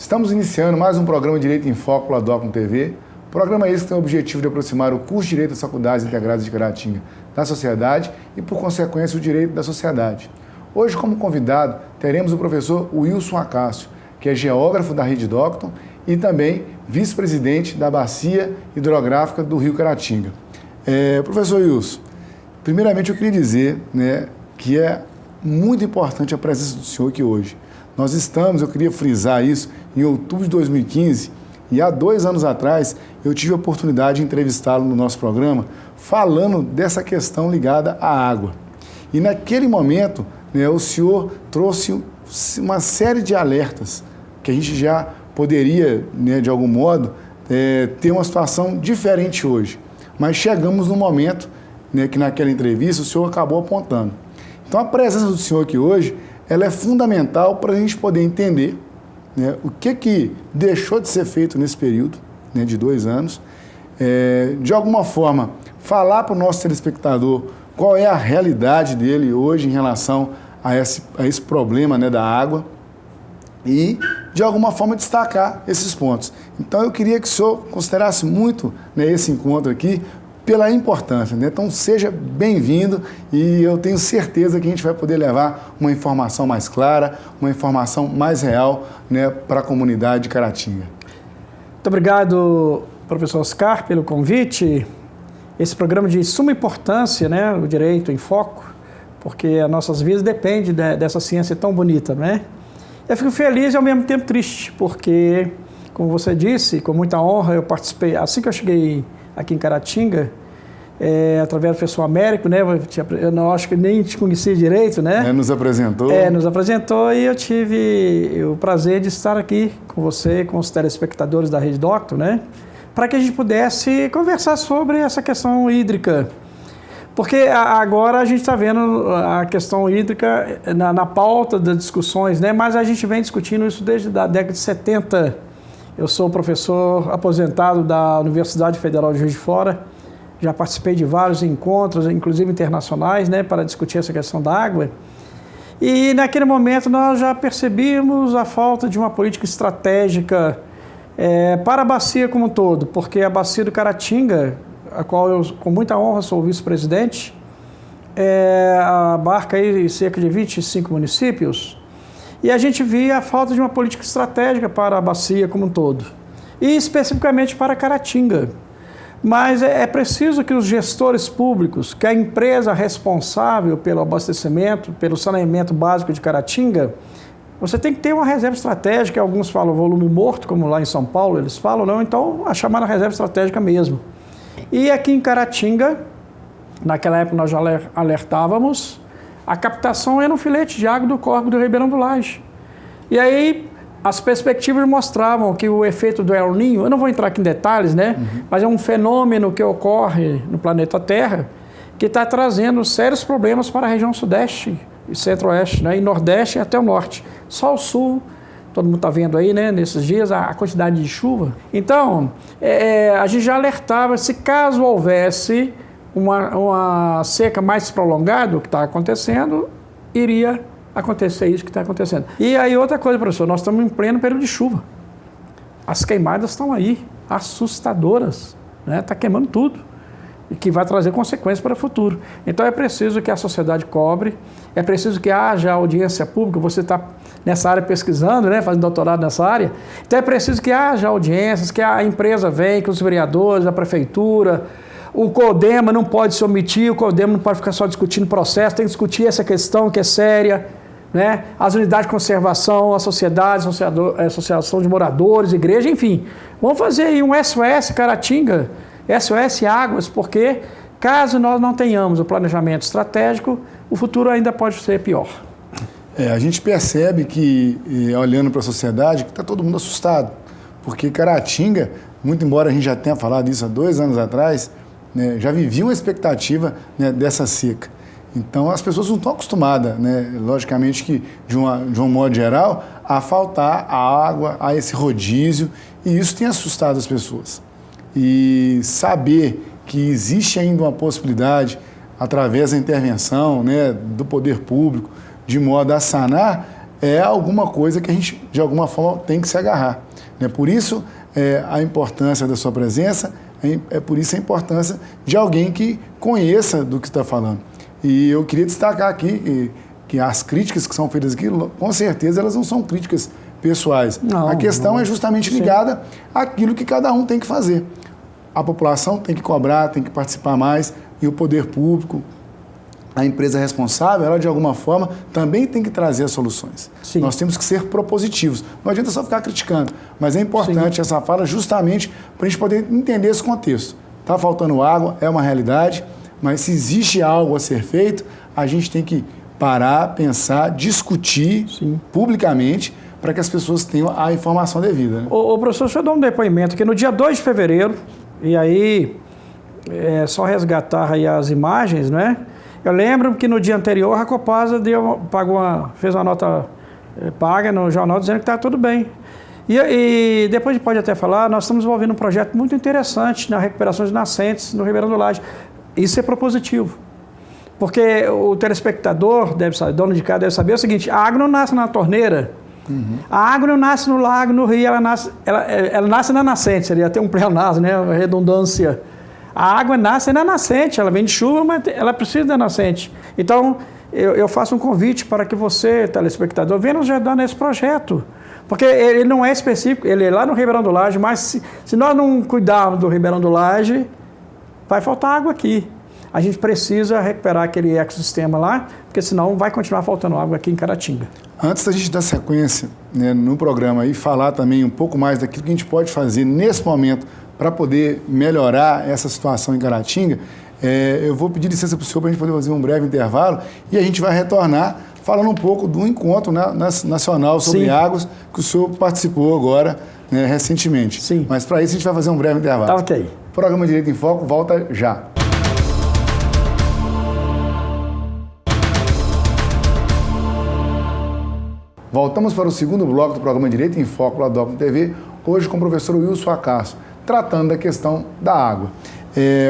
Estamos iniciando mais um programa Direito em Foco pela Docton TV. Programa esse que tem o objetivo de aproximar o curso de Direito das Faculdades Integradas de Caratinga da sociedade e, por consequência, o direito da sociedade. Hoje, como convidado, teremos o professor Wilson Acácio, que é geógrafo da Rede Docton e também vice-presidente da Bacia Hidrográfica do Rio Caratinga. Professor Wilson, primeiramente eu queria dizer, que é muito importante a presença do senhor aqui hoje. Nós estamos, eu queria frisar isso, em outubro de 2015, e há 2 anos atrás eu tive a oportunidade de entrevistá-lo no nosso programa, falando dessa questão ligada à água. E naquele momento, o senhor trouxe uma série de alertas que a gente já poderia, de algum modo, ter uma situação diferente hoje. Mas chegamos no momento, que naquela entrevista o senhor acabou apontando. Então a presença do senhor aqui hoje, ela é fundamental para a gente poder entender o que deixou de ser feito nesse período, de 2 anos. De alguma forma, falar para o nosso telespectador qual é a realidade dele hoje em relação a esse problema da água e, de alguma forma, destacar esses pontos. Então, eu queria que o senhor considerasse muito esse encontro aqui pela importância. Então, seja bem-vindo e eu tenho certeza que a gente vai poder levar uma informação mais clara, uma informação mais real para a comunidade de Caratinga. Muito obrigado, professor Oscar, pelo convite. Esse programa de suma importância, o Direito em Foco, porque as nossas vidas dependem dessa ciência tão bonita, Eu fico feliz e ao mesmo tempo triste, porque, como você disse, com muita honra eu participei, assim que eu cheguei aqui em Caratinga, através do professor Américo, eu não acho que nem te conhecia direito, Nos apresentou. Nos apresentou e eu tive o prazer de estar aqui com você, com os telespectadores da Rede Docton, para que a gente pudesse conversar sobre essa questão hídrica. Porque agora a gente está vendo a questão hídrica na pauta das discussões, mas a gente vem discutindo isso desde a década de 70. Eu sou professor aposentado da Universidade Federal de Juiz de Fora, já participei de vários encontros, inclusive internacionais, para discutir essa questão da água. E naquele momento nós já percebíamos a falta de uma política estratégica para a bacia como um todo, porque a bacia do Caratinga, a qual eu com muita honra sou vice-presidente, abarca aí cerca de 25 municípios, e a gente via a falta de uma política estratégica para a bacia como um todo, e especificamente para Caratinga. Mas é preciso que os gestores públicos, que a empresa responsável pelo abastecimento, pelo saneamento básico de Caratinga, você tem que ter uma reserva estratégica. Alguns falam volume morto, como lá em São Paulo eles falam, não, então a chamada reserva estratégica mesmo. E aqui em Caratinga, naquela época nós já alertávamos, a captação era um filete de água do córrego do Ribeirão do Laje. E aí as perspectivas mostravam que o efeito do El Niño, eu não vou entrar aqui em detalhes, mas é um fenômeno que ocorre no planeta Terra que está trazendo sérios problemas para a região sudeste e centro-oeste, e nordeste e até o norte. Só o sul, todo mundo está vendo aí, nesses dias, a quantidade de chuva. Então, a gente já alertava, se caso houvesse uma seca mais prolongada, o que está acontecendo, iria acontecer isso que está acontecendo. E aí outra coisa, professor, nós estamos em pleno período de chuva. As queimadas estão aí, assustadoras, está queimando tudo, e que vai trazer consequências para o futuro. Então é preciso que a sociedade cobre, é preciso que haja audiência pública, você está nessa área pesquisando, fazendo doutorado nessa área, então é preciso que haja audiências, que a empresa venha, que os vereadores, a prefeitura, o CODEMA não pode se omitir, o CODEMA não pode ficar só discutindo processo, tem que discutir essa questão que é séria, as unidades de conservação, a sociedade, a associação de moradores, igreja, enfim. Vamos fazer aí um SOS Caratinga, SOS Águas, porque caso nós não tenhamos o planejamento estratégico, o futuro ainda pode ser pior. A gente percebe que, olhando para a sociedade, que está todo mundo assustado, porque Caratinga, muito embora a gente já tenha falado isso há 2 anos atrás, já vivia uma expectativa dessa seca. Então, as pessoas não estão acostumadas, logicamente que, de um modo geral, a faltar a água, a esse rodízio, e isso tem assustado as pessoas. E saber que existe ainda uma possibilidade, através da intervenção do poder público, de modo a sanar, é alguma coisa que a gente, de alguma forma, tem que se agarrar. Né? Por isso, a importância da sua presença, por isso a importância de alguém que conheça do que está falando. E eu queria destacar aqui que as críticas que são feitas aqui, com certeza, elas não são críticas pessoais. Não, a questão é justamente ligada àquilo que cada um tem que fazer. A população tem que cobrar, tem que participar mais, e o poder público, a empresa responsável, ela de alguma forma também tem que trazer as soluções. Sim. Nós temos que ser propositivos. Não adianta só ficar criticando, mas é importante essa fala justamente para a gente poder entender esse contexto. Está faltando água, é uma realidade, mas se existe algo a ser feito, a gente tem que parar, pensar, discutir publicamente para que as pessoas tenham a informação devida. Né? O professor, deixa eu dar um depoimento, que no dia 2 de fevereiro, e aí é só resgatar aí as imagens, né? Eu lembro que no dia anterior a Copasa fez uma nota paga no jornal dizendo que está tudo bem. E depois a gente pode até falar, nós estamos desenvolvendo um projeto muito interessante na recuperação de nascentes no Ribeirão do Laje. Isso é propositivo. Porque o telespectador, dono de casa, deve saber o seguinte: a água não nasce na torneira, a água não nasce no lago, no rio, ela nasce na nascente, seria até um pleonasmo, né? Uma redundância. A água nasce na nascente, ela vem de chuva, mas ela precisa da nascente. Então, eu faço um convite para que você, telespectador, venha nos ajudar nesse projeto. Porque ele não é específico, ele é lá no Ribeirão do Laje, mas se nós não cuidarmos do Ribeirão do Laje, vai faltar água aqui. A gente precisa recuperar aquele ecossistema lá, porque senão vai continuar faltando água aqui em Caratinga. Antes da gente dar sequência, né, no programa e falar também um pouco mais daquilo que a gente pode fazer nesse momento para poder melhorar essa situação em Caratinga, eu vou pedir licença para o senhor para a gente poder fazer um breve intervalo e a gente vai retornar falando um pouco do encontro nacional sobre águas que o senhor participou agora, né, recentemente. Sim. Mas para isso a gente vai fazer um breve intervalo. Tá ok. O programa Direito em Foco volta já. Voltamos para o segundo bloco do programa Direito em Foco, lá do Docum TV, hoje com o professor Wilson Acacio, tratando da questão da água.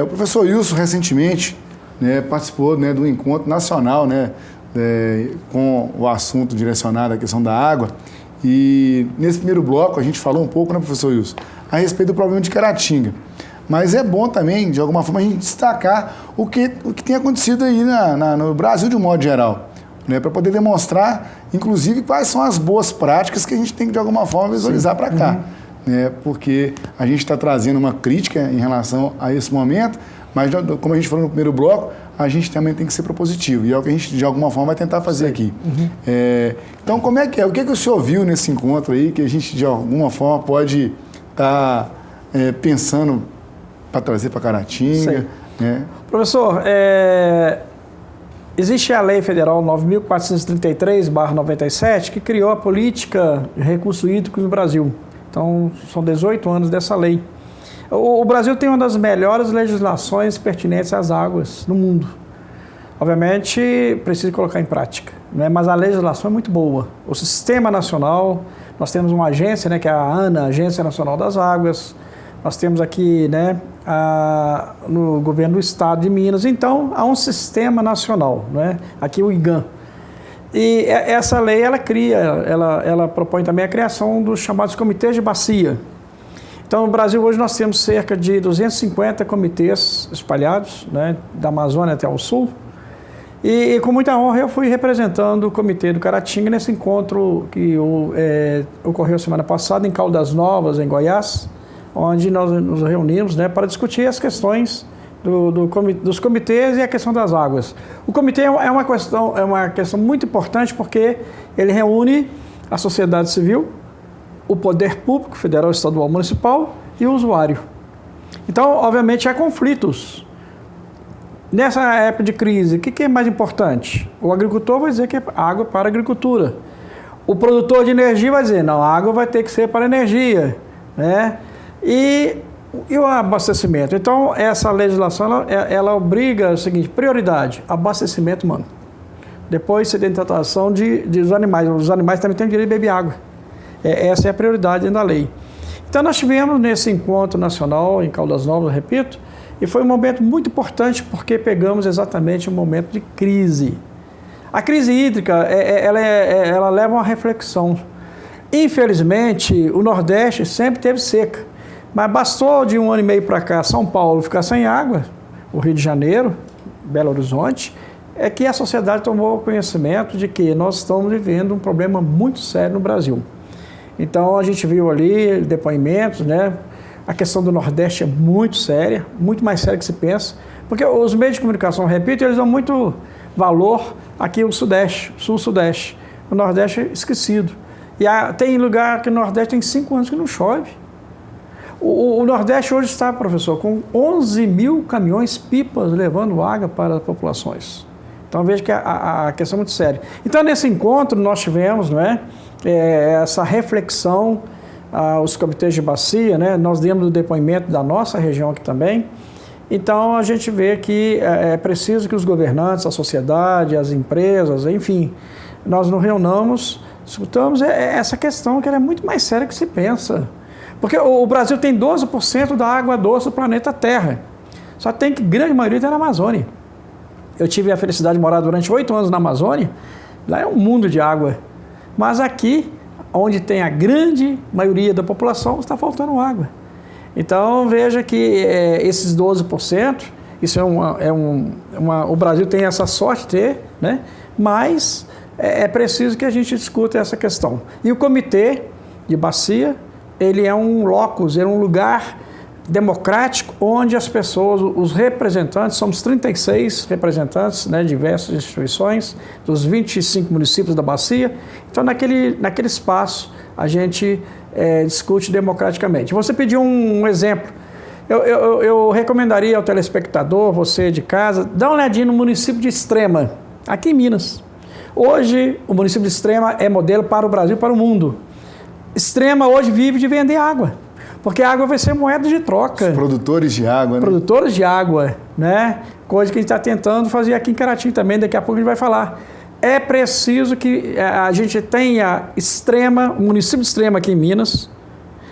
O professor Wilson, recentemente, né, participou, né, do encontro nacional, né, com o assunto direcionado à questão da água. E nesse primeiro bloco a gente falou um pouco, né, professor Wilson, a respeito do problema de Caratinga. Mas é bom também, de alguma forma, a gente destacar o que tem acontecido aí no Brasil de um modo geral. Né, para poder demonstrar, inclusive, quais são as boas práticas que a gente tem que, de alguma forma, visualizar para cá. Né, porque a gente está trazendo uma crítica em relação a esse momento, mas, como a gente falou no primeiro bloco, a gente também tem que ser propositivo, e é o que a gente, de alguma forma, vai tentar fazer aqui. Então, como é que é? O que o senhor viu nesse encontro aí, que a gente, de alguma forma, pode estar pensando para trazer para Caratinga? Né? Professor, existe a Lei Federal 9.433/97, que criou a política de recursos hídricos no Brasil. Então, são 18 anos dessa lei. O Brasil tem uma das melhores legislações pertinentes às águas no mundo. Obviamente, precisa colocar em prática, né? Mas a legislação é muito boa. O Sistema Nacional, nós temos uma agência, né, que é a ANA, Agência Nacional das Águas. Nós temos aqui, né, no governo do estado de Minas. Então, há um sistema nacional, né? Aqui o IGAM. E essa lei, ela propõe também a criação dos chamados comitês de bacia. Então, no Brasil, hoje, nós temos cerca de 250 comitês espalhados, né, da Amazônia até o sul. E com muita honra, eu fui representando o comitê do Caratinga nesse encontro que ocorreu semana passada em Caldas Novas, em Goiás, onde nós nos reunimos, né, para discutir as questões dos comitês e a questão das águas. O comitê é uma questão muito importante porque ele reúne a sociedade civil, o poder público, federal, estadual, municipal e o usuário. Então, obviamente, há conflitos. Nessa época de crise, o que é mais importante? O agricultor vai dizer que é água para a agricultura. O produtor de energia vai dizer, não, a água vai ter que ser para a energia, né? E o abastecimento. Então, essa legislação, ela obriga o seguinte, prioridade, abastecimento humano. Depois, sedentarização dos animais. Os animais também têm o direito de beber água. Essa é a prioridade da lei. Então, nós tivemos nesse encontro nacional em Caldas Novas, repito, e foi um momento muito importante porque pegamos exatamente um momento de crise. A crise hídrica, ela leva a uma reflexão. Infelizmente, o Nordeste sempre teve seca, mas bastou de 1 ano e meio para cá São Paulo ficar sem água, o Rio de Janeiro, Belo Horizonte, é que a sociedade tomou conhecimento de que nós estamos vivendo um problema muito sério no Brasil. Então, a gente viu ali depoimentos, né? A questão do Nordeste é muito séria, muito mais séria que se pensa, porque os meios de comunicação, repito, eles dão muito valor aqui ao Sudeste, Sul-Sudeste. O Nordeste é esquecido. E tem lugar que no Nordeste tem 5 anos que não chove. O Nordeste hoje está, professor, com 11 mil caminhões-pipas levando água para as populações. Então, veja que a questão é muito séria. Então, nesse encontro, nós tivemos, não é, essa reflexão, os comitês de bacia, né, nós demos o depoimento da nossa região aqui também. Então, a gente vê que é preciso que os governantes, a sociedade, as empresas, enfim, nós nos reunamos, discutamos essa questão que ela é muito mais séria que se pensa. Porque o Brasil tem 12% da água doce do planeta Terra. Só tem que grande maioria está na Amazônia. Eu tive a felicidade de morar durante 8 anos na Amazônia. Lá é um mundo de água. Mas aqui, onde tem a grande maioria da população, está faltando água. Então, veja que esses 12%, isso o Brasil tem essa sorte de ter, né? Mas é preciso que a gente discuta essa questão. E o comitê de bacia, ele é um locus, é um lugar democrático onde as pessoas, os representantes, somos 36 representantes, né, de diversas instituições, dos 25 municípios da bacia. Então, naquele espaço, a gente discute democraticamente. Você pediu um exemplo. Eu recomendaria ao telespectador, você de casa, dá uma olhadinha no município de Extrema, aqui em Minas. Hoje, o município de Extrema é modelo para o Brasil e para o mundo. Extrema hoje vive de vender água, porque a água vai ser moeda de troca. Os produtores de água, né? Produtores de água, né? Coisa que a gente está tentando fazer aqui em Caratinga também, daqui a pouco a gente vai falar. É preciso que a gente tenha Extrema, o município de Extrema aqui em Minas.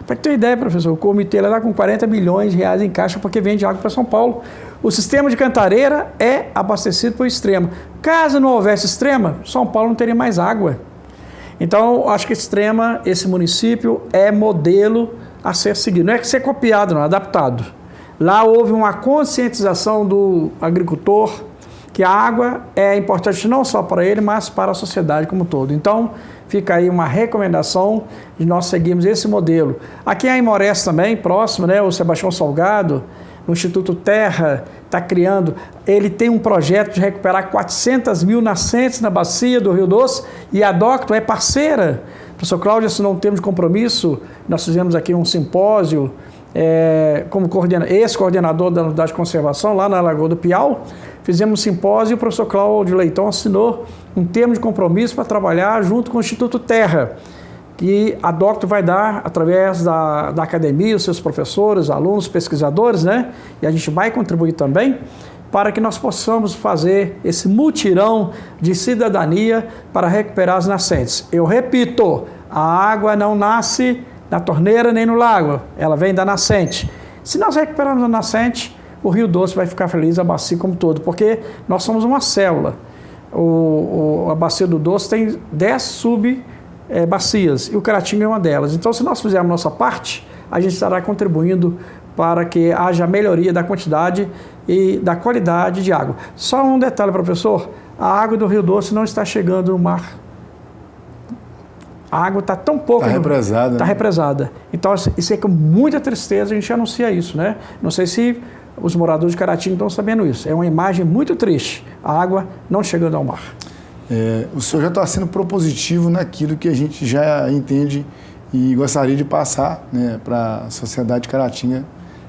Para ter uma ideia, professor, o comitê lá está com 40 milhões de reais em caixa porque vende água para São Paulo. O sistema de Cantareira é abastecido por Extrema. Caso não houvesse Extrema, São Paulo não teria mais água. Então, acho que Extrema, esse município, é modelo a ser seguido. Não é que ser copiado, não, é adaptado. Lá houve uma conscientização do agricultor que a água é importante não só para ele, mas para a sociedade como um todo. Então, fica aí uma recomendação de nós seguirmos esse modelo. Aqui em Aimorés também, próximo, né, o Sebastião Salgado, no Instituto Terra, está criando, ele tem um projeto de recuperar 400 mil nascentes na bacia do Rio Doce e a Docto é parceira. O professor Cláudio assinou um termo de compromisso, nós fizemos aqui um simpósio como ex-coordenador da Unidade de Conservação lá na Lagoa do Piau, fizemos um simpósio e o professor Cláudio Leitão assinou um termo de compromisso para trabalhar junto com o Instituto Terra, que a Docto vai dar através da academia, os seus professores, alunos, pesquisadores, né? E a gente vai contribuir também para que nós possamos fazer esse mutirão de cidadania para recuperar as nascentes. Eu repito, a água não nasce na torneira nem no lago, ela vem da nascente. Se nós recuperarmos a nascente, o Rio Doce vai ficar feliz, a bacia como todo, porque nós somos uma célula. A bacia do Doce tem 10 sub-bacias e o Caratinga é uma delas. Então, se nós fizermos nossa parte, a gente estará contribuindo para que haja melhoria da quantidade e da qualidade de água. Só um detalhe, professor, a água do Rio Doce não está chegando no mar. A água está tão pouco... Está represada. Está represada. Então, isso é com muita tristeza a gente anuncia isso, né? Não sei se os moradores de Caratinga estão sabendo isso. É uma imagem muito triste. A água não chegando ao mar. O senhor já está sendo propositivo naquilo que a gente já entende e gostaria de passar, né, para a sociedade de Caratinga,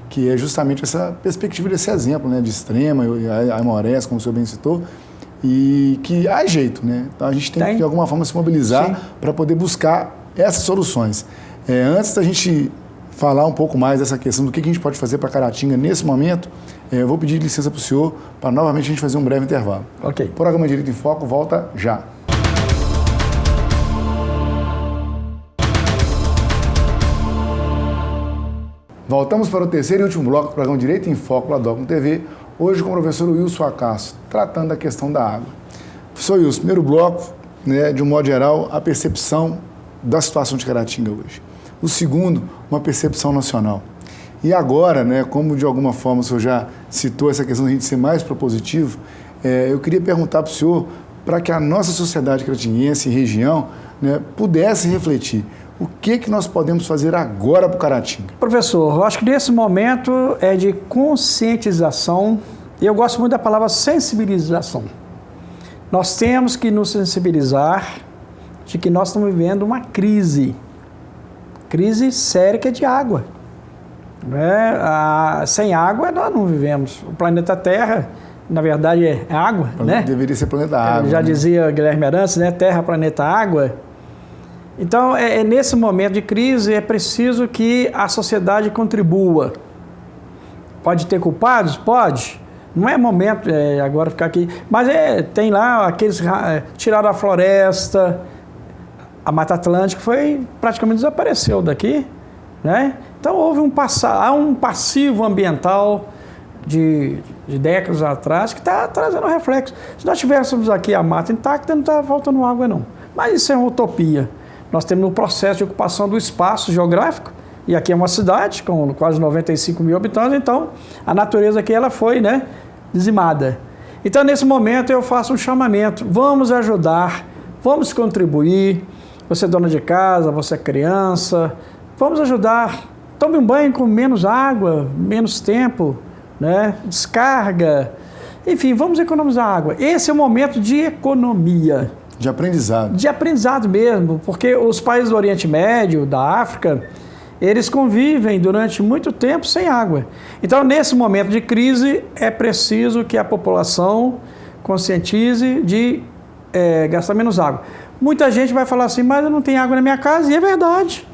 que é justamente essa perspectiva desse exemplo, né, de Extrema, Aimorés, como o senhor bem citou, e que há jeito, né? Então a gente tem que de alguma forma se mobilizar para poder buscar essas soluções. Antes da gente falar um pouco mais dessa questão do que a gente pode fazer para Caratinga nesse momento, eu vou pedir licença para o senhor para novamente a gente fazer um breve intervalo. Ok. O programa Direito em Foco volta já. Voltamos para o terceiro e último bloco do programa Direito em Foco, lá do Docto TV, hoje com o professor Wilson Acácio, tratando da questão da água. Professor Wilson, primeiro bloco, né, de um modo geral, a percepção da situação de Caratinga hoje. O segundo, uma percepção nacional. E agora, né, como de alguma forma o senhor já citou essa questão de a gente ser mais propositivo, eu queria perguntar para o senhor, para que a nossa sociedade caratinguense e região, né, pudesse refletir o que nós podemos fazer agora para o Caratinga. Professor, eu acho que nesse momento é de conscientização, e eu gosto muito da palavra sensibilização. Nós temos que nos sensibilizar de que nós estamos vivendo uma crise séria que é de água. Sem água nós não vivemos. O planeta Terra, na verdade, é água, né? Deveria ser planeta água. Já dizia Guilherme Arantes, né? Terra, planeta, água. Então, nesse momento de crise, é preciso que a sociedade contribua. Pode ter culpados? Pode. Não é momento agora ficar aqui. Mas tem lá aqueles tiraram a floresta, a Mata Atlântica praticamente desapareceu daqui, né? Então houve há um passivo ambiental de décadas atrás que está trazendo reflexo. Se nós tivéssemos aqui a mata intacta, não está faltando água não. Mas isso é uma utopia. Nós temos um processo de ocupação do espaço geográfico, e aqui é uma cidade com quase 95 mil habitantes, então a natureza aqui ela foi, né, dizimada. Então nesse momento eu faço um chamamento, vamos ajudar, vamos contribuir, você é dona de casa, você é criança, vamos ajudar, tome um banho com menos água, menos tempo, né, descarga, enfim, vamos economizar água. Esse é o momento de economia. De aprendizado. De aprendizado mesmo, porque os países do Oriente Médio, da África, eles convivem durante muito tempo sem água. Então, nesse momento de crise, é preciso que a população conscientize de gastar menos água. Muita gente vai falar assim, mas eu não tenho água na minha casa, e é verdade.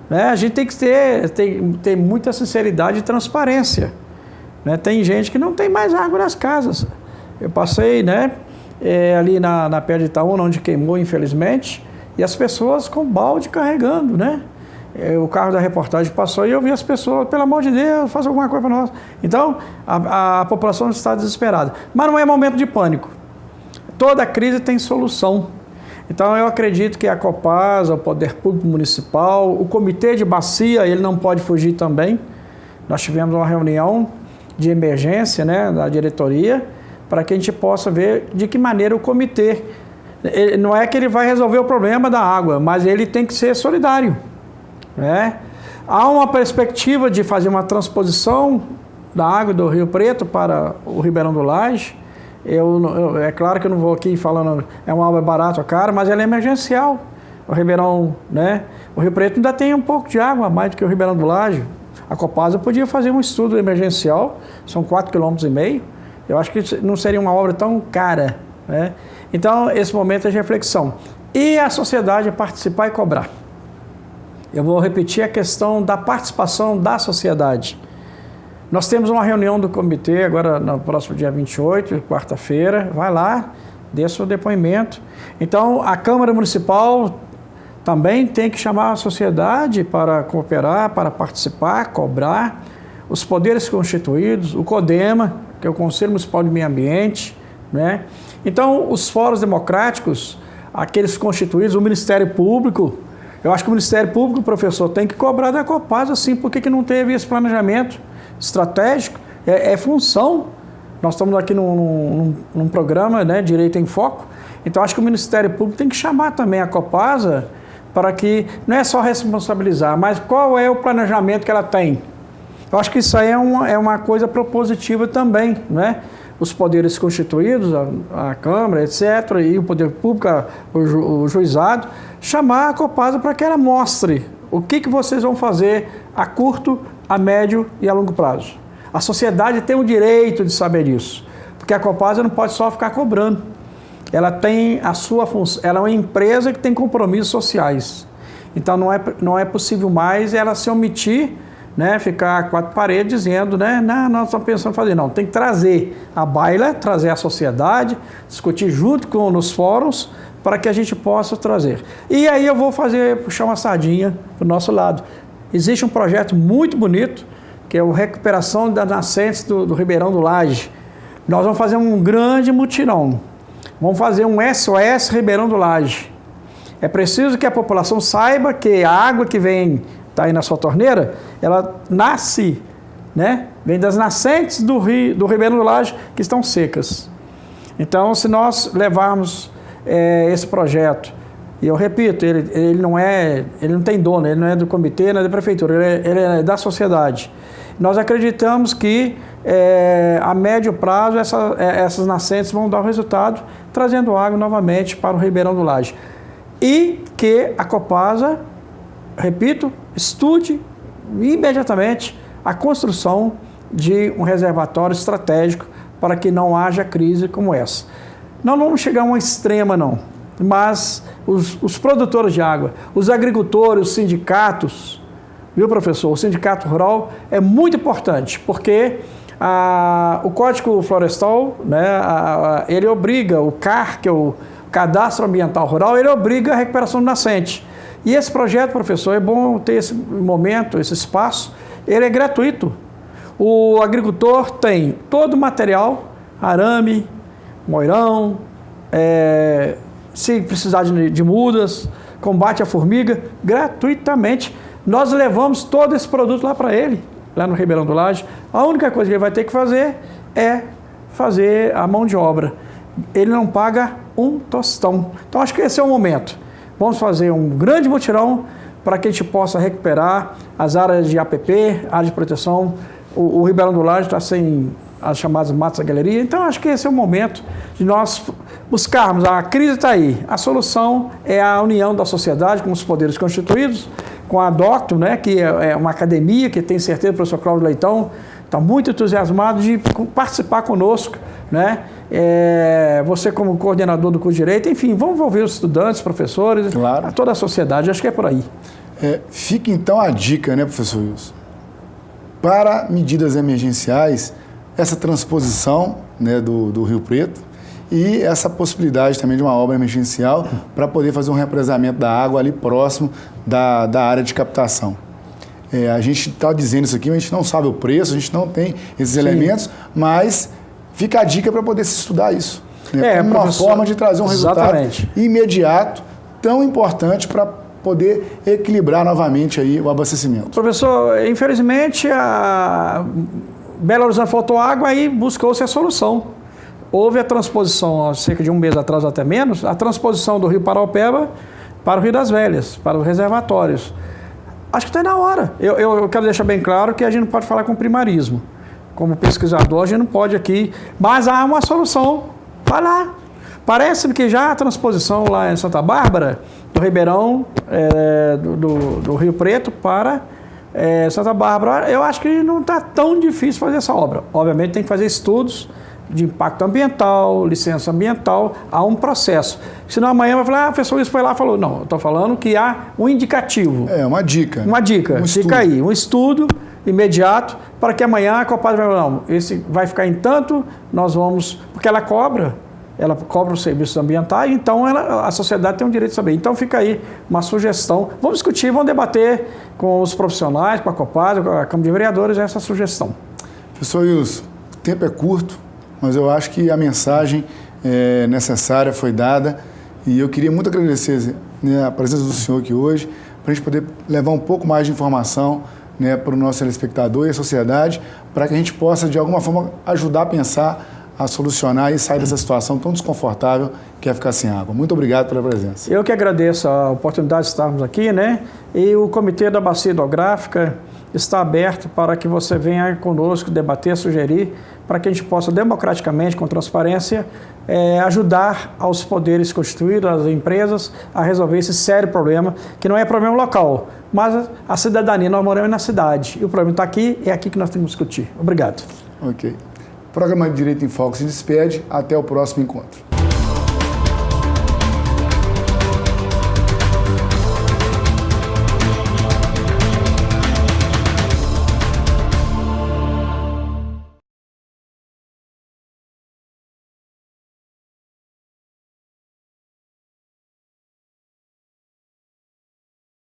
A gente tem que ter muita sinceridade e transparência. Tem gente que não tem mais água nas casas. Eu passei, ali na perto de Itaúna, onde queimou, infelizmente, e as pessoas com balde carregando, o carro da reportagem passou e eu vi as pessoas, pelo amor de Deus, faz alguma coisa para nós. Então, a população está desesperada. Mas não é momento de pânico. Toda crise tem solução. Então, eu acredito que a Copasa, o Poder Público Municipal, o Comitê de Bacia, ele não pode fugir também. Nós tivemos uma reunião de emergência, da diretoria, para que a gente possa ver de que maneira o comitê, não é que ele vai resolver o problema da água, mas ele tem que ser solidário. Há uma perspectiva de fazer uma transposição da água do Rio Preto para o Ribeirão do Laje. É claro que eu não vou aqui falando, é uma obra barata ou cara, mas ela é emergencial. O Ribeirão, o Rio Preto ainda tem um pouco de água a mais do que o Ribeirão do Laje. A Copasa podia fazer um estudo emergencial, são 4,5 km. Eu acho que não seria uma obra tão cara. Então, esse momento é de reflexão. E a sociedade participar e cobrar. Eu vou repetir a questão da participação da sociedade. Nós temos uma reunião do comitê agora no próximo dia 28, quarta-feira. Vai lá, dê seu depoimento. Então, a Câmara Municipal também tem que chamar a sociedade para cooperar, para participar, cobrar. Os poderes constituídos, o CODEMA, que é o Conselho Municipal de Meio Ambiente, Então, os fóruns democráticos, aqueles constituídos, o Ministério Público, eu acho que o Ministério Público, professor, tem que cobrar da Copasa, assim, por que não teve esse planejamento estratégico? É função. Nós estamos aqui num programa, Direito em Foco, então acho que o Ministério Público tem que chamar também a Copasa para que, não é só responsabilizar, mas qual é o planejamento que ela tem? Eu acho que isso aí é uma coisa propositiva também, Os poderes constituídos, a Câmara, etc., e o Poder Público, o juizado, chamar a Copasa para que ela mostre o que vocês vão fazer a curto, a médio e a longo prazo. A sociedade tem o direito de saber isso, porque a Copasa não pode só ficar cobrando. Ela tem a sua função, ela é uma empresa que tem compromissos sociais. Então não é possível mais ela se omitir, ficar a quatro paredes dizendo, não, nós estamos pensando em fazer. Não, tem que trazer a baila, trazer a sociedade, discutir junto nos fóruns, para que a gente possa trazer. E aí eu vou puxar uma sardinha para o nosso lado. Existe um projeto muito bonito, que é a recuperação das nascentes do Ribeirão do Laje. Nós vamos fazer um grande mutirão. Vamos fazer um SOS Ribeirão do Laje. É preciso que a população saiba que a água que vem, está aí na sua torneira, ela nasce, né? Vem das nascentes do Ribeirão do Laje que estão secas. Então, se nós levarmos esse projeto, e eu repito, ele não tem dono, ele não é do comitê, não é da prefeitura, ele é da sociedade. Nós acreditamos que a médio prazo essas nascentes vão dar o resultado, trazendo água novamente para o Ribeirão do Laje. E que a Copasa, repito, estude imediatamente a construção de um reservatório estratégico para que não haja crise como essa. Não vamos chegar a uma extrema, não, mas os produtores de água, os agricultores, os sindicatos, viu, professor? O sindicato rural é muito importante, porque o Código Florestal, né, ele obriga, o CAR, que é o Cadastro Ambiental Rural, ele obriga a recuperação de nascente. E esse projeto, professor, é bom ter esse momento, esse espaço, ele é gratuito. O agricultor tem todo o material, arame, moirão, se precisar de mudas, combate à formiga, gratuitamente. Nós levamos todo esse produto lá para ele, lá no Ribeirão do Laje. A única coisa que ele vai ter que fazer é fazer a mão de obra. Ele não paga um tostão. Então, acho que esse é o momento. Vamos fazer um grande mutirão para que a gente possa recuperar as áreas de APP, área de proteção. O Ribeirão do Laje está sem as chamadas matas da galeria. Então, acho que esse é o momento de nós buscarmos. A crise está aí. A solução é a união da sociedade com os poderes constituídos, com a DOCTO, né, que é uma academia que tem certeza, o professor Cláudio Leitão está muito entusiasmado de participar conosco, né? Você como coordenador do curso de Direito, enfim, vamos envolver os estudantes, professores, claro, toda a sociedade, acho que é por aí. Fica então a dica, né, professor Wilson? Para medidas emergenciais, essa transposição, né, do Rio Preto e essa possibilidade também de uma obra emergencial para poder fazer um represamento da água ali próximo da área de captação. A gente está dizendo isso aqui, mas a gente não sabe o preço, a gente não tem esses elementos, mas fica a dica para poder se estudar isso. Né? Como uma forma de trazer um resultado imediato, tão importante para poder equilibrar novamente aí o abastecimento. Professor, infelizmente, a Belo Horizonte faltou água e buscou-se a solução. Houve a transposição, há cerca de um mês atrás, até menos, a transposição do Rio Paraupeba para o Rio das Velhas, para os reservatórios. Acho que está na hora. Eu quero deixar bem claro que a gente não pode falar com primarismo. Como pesquisador, a gente não pode aqui, mas há uma solução. Vai lá. Parece que já a transposição lá em Santa Bárbara, do Ribeirão, do Rio Preto para Santa Bárbara, eu acho que não está tão difícil fazer essa obra. Obviamente tem que fazer estudos de impacto ambiental, licença ambiental, há um processo. Senão amanhã vai falar, professor, isso foi lá e falou. Não, eu estou falando que há um indicativo. Uma dica. Uma dica. Fica aí, um estudo imediato para que amanhã a Copasa vai falar, não, esse vai ficar em tanto, nós vamos... Porque ela cobra os serviços ambientais, então a sociedade tem o direito de saber. Então fica aí uma sugestão. Vamos discutir, vamos debater com os profissionais, com a Copasa, com a Câmara de Vereadores, essa sugestão. Professor Wilson, o tempo é curto, mas eu acho que a mensagem necessária foi dada e eu queria muito agradecer, né, a presença do senhor aqui hoje, para a gente poder levar um pouco mais de informação, né, para o nosso telespectador e a sociedade, para que a gente possa, de alguma forma, ajudar a pensar, a solucionar e sair dessa situação tão desconfortável que é ficar sem água. Muito obrigado pela presença. Eu que agradeço a oportunidade de estarmos aqui, né? E o Comitê da Bacia Hidrográfica está aberto para que você venha conosco debater, sugerir, para que a gente possa democraticamente, com transparência, ajudar aos poderes constituídos, às empresas, a resolver esse sério problema, que não é problema local, mas a cidadania, nós moramos na cidade. E o problema está aqui, é aqui que nós temos que discutir. Obrigado. Ok. O programa de Direito em Foco se despede. Até o próximo encontro.